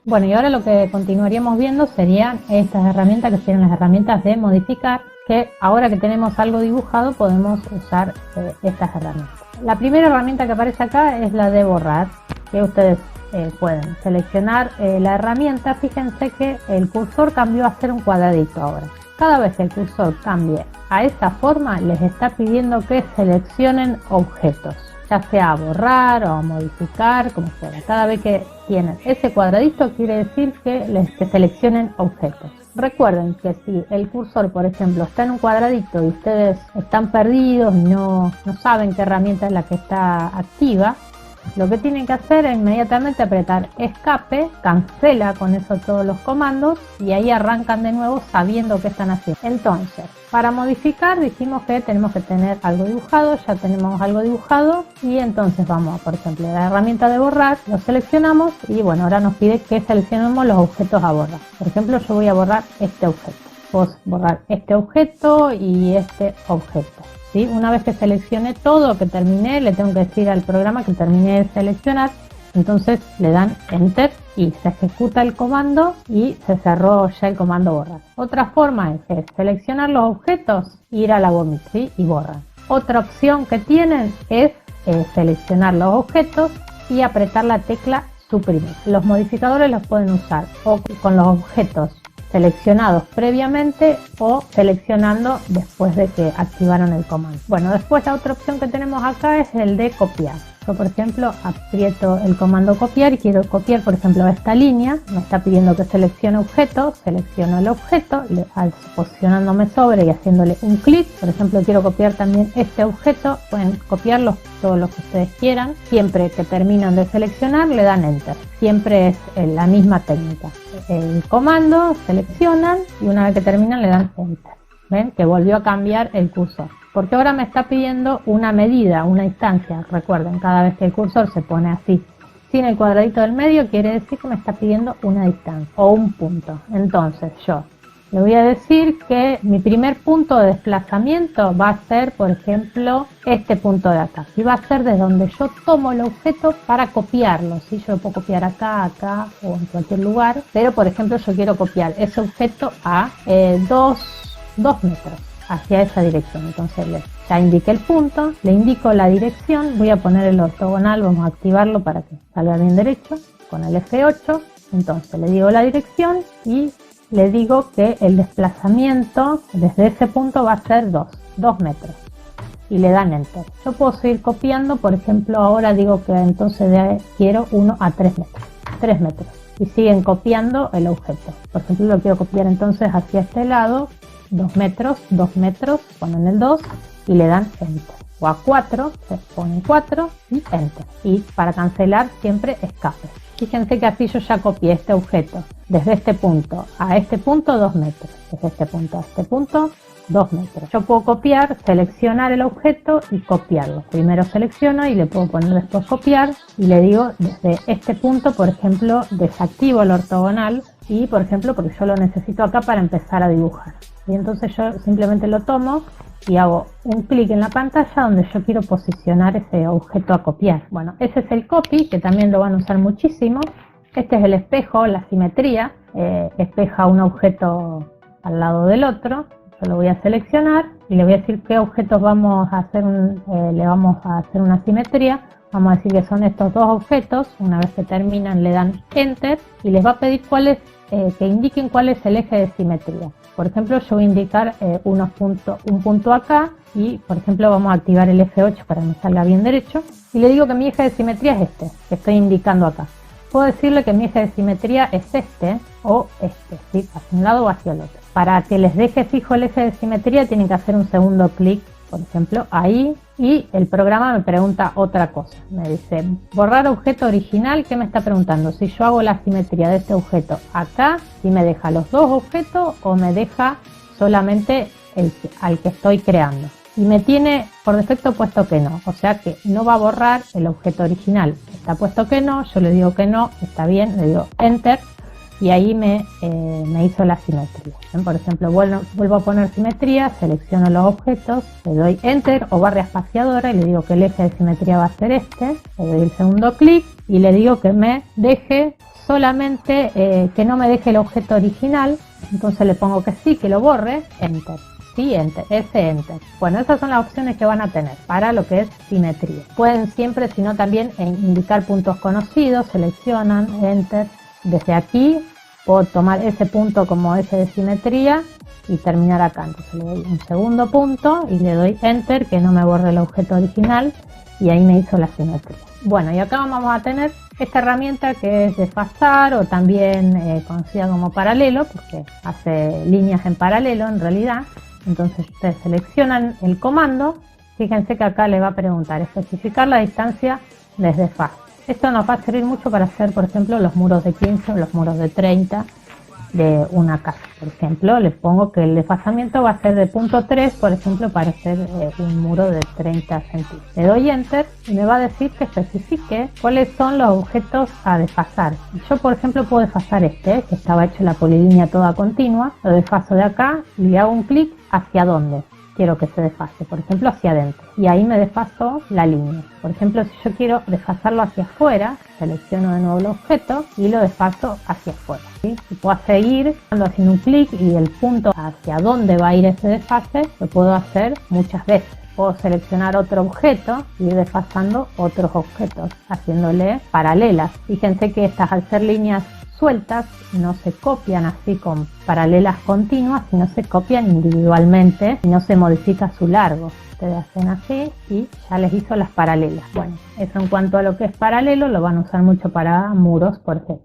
Bueno, y ahora lo que continuaríamos viendo serían estas herramientas que serían las herramientas de modificar, que ahora que tenemos algo dibujado podemos usar estas herramientas. La primera herramienta que aparece acá es la de borrar, que ustedes pueden seleccionar la herramienta. Fíjense que el cursor cambió a ser un cuadradito ahora. Cada vez que el cursor cambie a esa forma, les está pidiendo que seleccionen objetos, ya sea a borrar o a modificar, como sea. Cada vez que tienen ese cuadradito quiere decir que seleccionen objetos. Recuerden que si el cursor, por ejemplo, está en un cuadradito y ustedes están perdidos y no saben qué herramienta es la que está activa, lo que tienen que hacer es inmediatamente apretar escape, cancela con eso todos los comandos y ahí arrancan de nuevo sabiendo qué están haciendo. Entonces, para modificar dijimos que tenemos que tener algo dibujado, ya tenemos algo dibujado y entonces vamos, por ejemplo, a la herramienta de borrar, lo seleccionamos y bueno, ahora nos pide que seleccionemos los objetos a borrar. Por ejemplo, yo voy a borrar este objeto. Puedo borrar este objeto y este objeto. ¿Sí? Una vez que seleccione todo, que terminé, le tengo que decir al programa que terminé de seleccionar, entonces le dan Enter y se ejecuta el comando y se cerró ya el comando borrar. Otra forma es seleccionar los objetos, ir a la gomita, ¿sí? Y borran. Otra opción que tienen es seleccionar los objetos y apretar la tecla suprimir. Los modificadores los pueden usar o con los objetos seleccionados previamente o seleccionando después de que activaron el comando. Bueno, después la otra opción que tenemos acá es el de copiar. Yo, por ejemplo, aprieto el comando copiar y quiero copiar, por ejemplo, esta línea. Me está pidiendo que seleccione objeto, selecciono el objeto, posicionándome sobre y haciéndole un clic. Por ejemplo, quiero copiar también este objeto. Pueden copiarlos todos los que ustedes quieran. Siempre que terminan de seleccionar, le dan Enter. Siempre es la misma técnica. El comando, seleccionan y una vez que terminan, le dan Enter. ¿Ven? Que volvió a cambiar el cursor. Porque ahora me está pidiendo una medida, una instancia. Recuerden, cada vez que el cursor se pone así, sin el cuadradito del medio, quiere decir que me está pidiendo una distancia o un punto. Entonces yo le voy a decir que mi primer punto de desplazamiento va a ser, por ejemplo, este punto de acá. Y va a ser desde donde yo tomo el objeto para copiarlo. ¿Sí? Yo lo puedo copiar acá, acá o en cualquier lugar. Pero, por ejemplo, yo quiero copiar ese objeto a 2 metros. Hacia esa dirección. Entonces ya indiqué el punto, le indico la dirección, voy a poner el ortogonal, vamos a activarlo para que salga bien derecho con el F8. Entonces le digo la dirección y le digo que el desplazamiento desde ese punto va a ser 2 metros y le dan Enter. Yo puedo seguir copiando, por ejemplo, ahora digo que entonces quiero 1 a 3 metros y siguen copiando el objeto. Por ejemplo, lo quiero copiar entonces hacia este lado, 2 metros, ponen el 2 y le dan Enter. O a 4, se ponen 4 y Enter. Y para cancelar siempre escape. Fíjense que así yo ya copié este objeto. Desde este punto a este punto 2 metros. Desde este punto a este punto 2 metros. Yo puedo copiar, seleccionar el objeto y copiarlo. Primero selecciono y le puedo poner después copiar. Y le digo desde este punto, por ejemplo, desactivo el ortogonal. Y por ejemplo, porque yo lo necesito acá para empezar a dibujar. Y entonces yo simplemente lo tomo y hago un clic en la pantalla donde yo quiero posicionar ese objeto a copiar. Bueno, ese es el copy, que también lo van a usar muchísimo. Este es el espejo, la simetría. Espeja un objeto al lado del otro. Yo lo voy a seleccionar y le voy a decir qué objetos vamos a hacer, le vamos a hacer una simetría. Vamos a decir que son estos dos objetos. Una vez que terminan le dan Enter y les va a pedir que indiquen cuál es el eje de simetría. Por ejemplo, yo voy a indicar un punto acá y, por ejemplo, vamos a activar el F8 para que me salga bien derecho. Y le digo que mi eje de simetría es este, que estoy indicando acá. Puedo decirle que mi eje de simetría es este o este, ¿sí? Hacia un lado o hacia el otro. Para que les deje fijo el eje de simetría tienen que hacer un segundo clic, por ejemplo, ahí. Y el programa me pregunta otra cosa. Me dice, borrar objeto original. ¿Qué me está preguntando? Si yo hago la simetría de este objeto acá, si me deja los dos objetos o me deja solamente al que estoy creando. Y me tiene por defecto puesto que no. O sea que no va a borrar el objeto original. Está puesto que no, yo le digo que no, está bien, le digo Enter. y ahí me hizo la simetría. Por ejemplo, vuelvo a poner simetría, selecciono los objetos, le doy enter o barra espaciadora y le digo que el eje de simetría va a ser este, le doy el segundo clic y le digo que me deje solamente, que no me deje el objeto original, entonces le pongo que sí, que lo borre, enter. Sí, enter, enter. Bueno, esas son las opciones que van a tener para lo que es simetría. Pueden siempre, si no también, indicar puntos conocidos, seleccionan, enter. Desde aquí puedo tomar ese punto como eje de simetría y terminar acá. Entonces le doy un segundo punto y le doy enter, que no me borre el objeto original, y ahí me hizo la simetría. Bueno, y acá vamos a tener esta herramienta que es desfasar o también conocida como paralelo, porque hace líneas en paralelo en realidad. Entonces ustedes seleccionan el comando, fíjense que acá le va a preguntar especificar la distancia de desfase. Esto nos va a servir mucho para hacer, por ejemplo, los muros de 15 o los muros de 30 de una casa. Por ejemplo, les pongo que el desfasamiento va a ser de 0.3, por ejemplo, para hacer un muro de 30 centímetros. Le doy enter y me va a decir que especifique cuáles son los objetos a desfasar. Yo, por ejemplo, puedo desfasar este, que estaba hecho la polilínea toda continua. Lo desfaso de acá y le hago un clic hacia dónde quiero que se desfase, por ejemplo hacia adentro, y ahí me desfaso la línea. Por ejemplo, si yo quiero desfasarlo hacia afuera, selecciono de nuevo el objeto y lo desfaso hacia afuera, ¿sí? Y puedo seguir haciendo un clic y el punto hacia dónde va a ir ese desfase lo puedo hacer muchas veces. Puedo seleccionar otro objeto y ir desfasando otros objetos, haciéndole paralelas. Fíjense que estas, al ser líneas sueltas, no se copian así con paralelas continuas, sino se copian individualmente y no se modifica su largo. Ustedes hacen así y ya les hizo las paralelas. Bueno, eso en cuanto a lo que es paralelo, lo van a usar mucho para muros, por ejemplo.